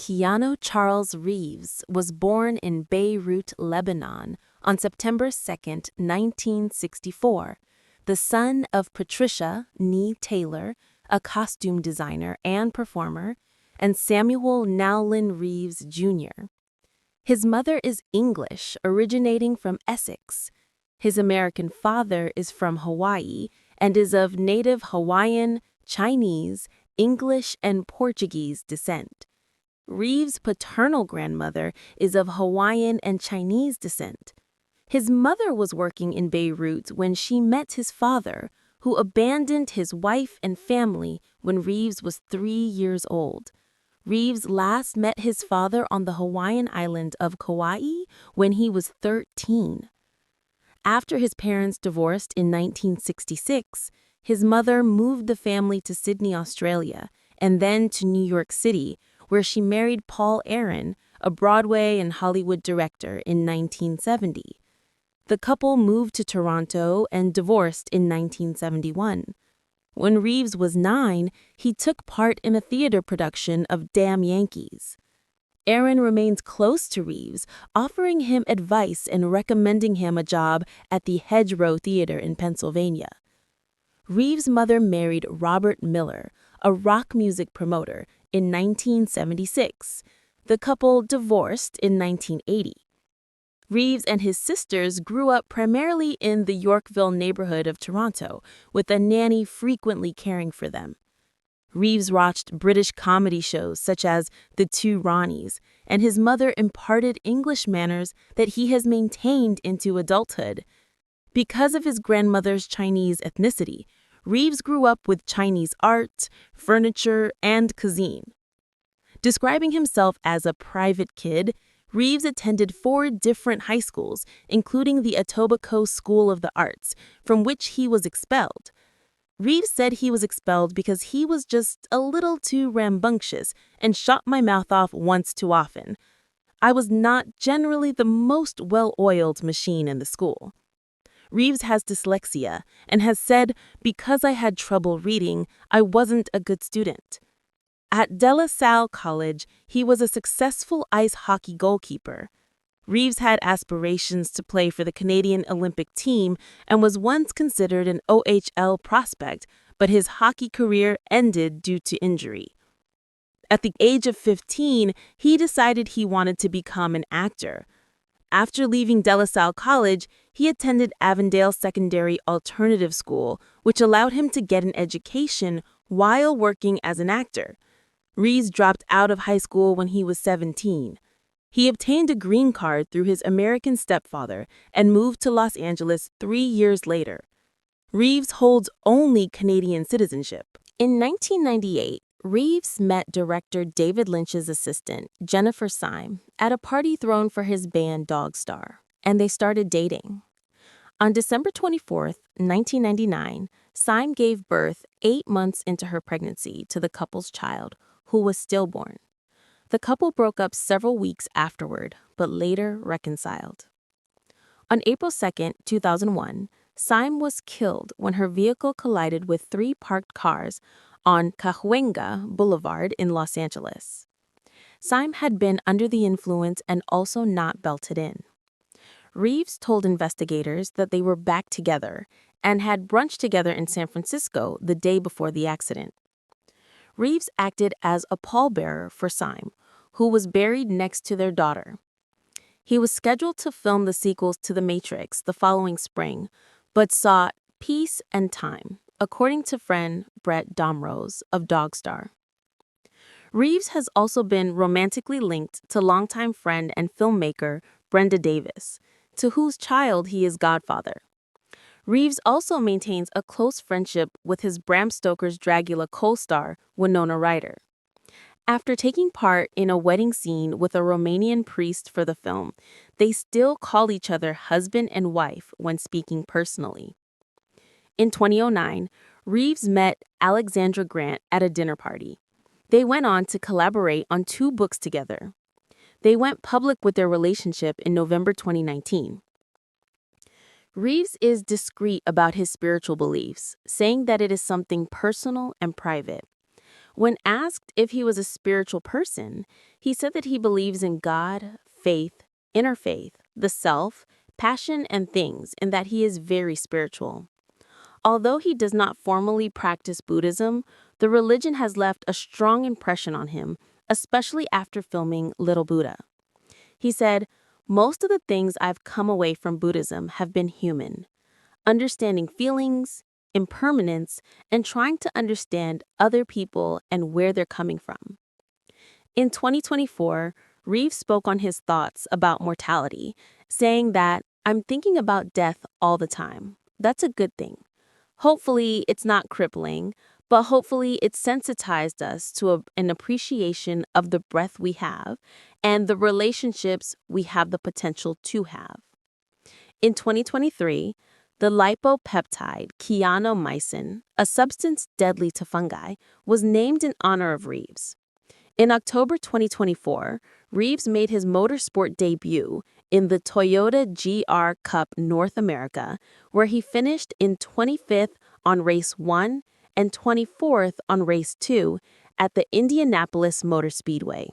Keanu Charles Reeves was born in Beirut, Lebanon, on September 2, 1964, the son of Patricia (nee Taylor), a costume designer and performer, and Samuel Nowlin Reeves, Jr. His mother is English, originating from Essex. His American father is from Hawaii and is of native Hawaiian, Chinese, English, and Portuguese descent. Reeves' paternal grandmother is of Hawaiian and Chinese descent. His mother was working in Beirut when she met his father, who abandoned his wife and family when Reeves was 3 years old. Reeves last met his father on the Hawaiian island of Kauai when he was 13. After his parents divorced in 1966, his mother moved the family to Sydney, Australia, and then to New York City, where she married Paul Aaron, a Broadway and Hollywood director, in 1970. The couple moved to Toronto and divorced in 1971. When Reeves was 9, he took part in a theater production of Damn Yankees. Aaron remains close to Reeves, offering him advice and recommending him a job at the Hedgerow Theater in Pennsylvania. Reeves' mother married Robert Miller, a rock music promoter, in 1976. The couple divorced in 1980. Reeves and his sisters grew up primarily in the Yorkville neighborhood of Toronto, with a nanny frequently caring for them. Reeves watched British comedy shows such as The Two Ronnies, and his mother imparted English manners that he has maintained into adulthood. Because of his grandmother's Chinese ethnicity, Reeves grew up with Chinese art, furniture, and cuisine. Describing himself as a private kid, Reeves attended 4 different high schools, including the Etobicoke School of the Arts, from which he was expelled. Reeves said he was expelled because he was just a little too rambunctious and shot my mouth off once too often. I was not generally the most well-oiled machine in the school. Reeves has dyslexia and has said, because I had trouble reading, I wasn't a good student. At De La Salle College, he was a successful ice hockey goalkeeper. Reeves had aspirations to play for the Canadian Olympic team and was once considered an OHL prospect, but his hockey career ended due to injury. At the age of 15, he decided he wanted to become an actor. After leaving De La Salle College, he attended Avondale Secondary Alternative School, which allowed him to get an education while working as an actor. Reeves dropped out of high school when he was 17. He obtained a green card through his American stepfather and moved to Los Angeles 3 years later. Reeves holds only Canadian citizenship. In 1998, Reeves met director David Lynch's assistant, Jennifer Syme, at a party thrown for his band Dogstar, and they started dating. On December 24, 1999, Syme gave birth 8 months into her pregnancy to the couple's child, who was stillborn. The couple broke up several weeks afterward, but later reconciled. On April 2, 2001, Syme was killed when her vehicle collided with 3 parked cars on Cahuenga Boulevard in Los Angeles. Syme had been under the influence and also not belted in. Reeves told investigators that they were back together and had brunch together in San Francisco the day before the accident. Reeves acted as a pallbearer for Syme, who was buried next to their daughter. He was scheduled to film the sequels to The Matrix the following spring, but sought peace and time, according to friend Brett Domrose of Dogstar. Reeves has also been romantically linked to longtime friend and filmmaker Brenda Davis, to whose child he is godfather. Reeves also maintains a close friendship with his Bram Stoker's Dracula co-star Winona Ryder. After taking part in a wedding scene with a Romanian priest for the film, they still call each other husband and wife when speaking personally. In 2009, Reeves met Alexandra Grant at a dinner party. They went on to collaborate on 2 books together. They went public with their relationship in November 2019. Reeves is discreet about his spiritual beliefs, saying that it is something personal and private. When asked if he was a spiritual person, he said that he believes in God, faith, inner faith, the self, passion, and things, and that he is very spiritual. Although he does not formally practice Buddhism, the religion has left a strong impression on him, especially after filming Little Buddha. He said, "Most of the things I've come away from Buddhism have been human. Understanding feelings, impermanence, and trying to understand other people and where they're coming from." In 2024, Reeves spoke on his thoughts about mortality, saying that, "I'm thinking about death all the time. That's a good thing. Hopefully, it's not crippling, but hopefully, it sensitized us to an appreciation of the breath we have and the relationships we have the potential to have." In 2023, the lipopeptide Keanu, a substance deadly to fungi, was named in honor of Reeves. In October 2024, Reeves made his motorsport debut in the Toyota GR Cup North America, where he finished in 25th on race 1 and 24th on race 2 at the Indianapolis Motor Speedway.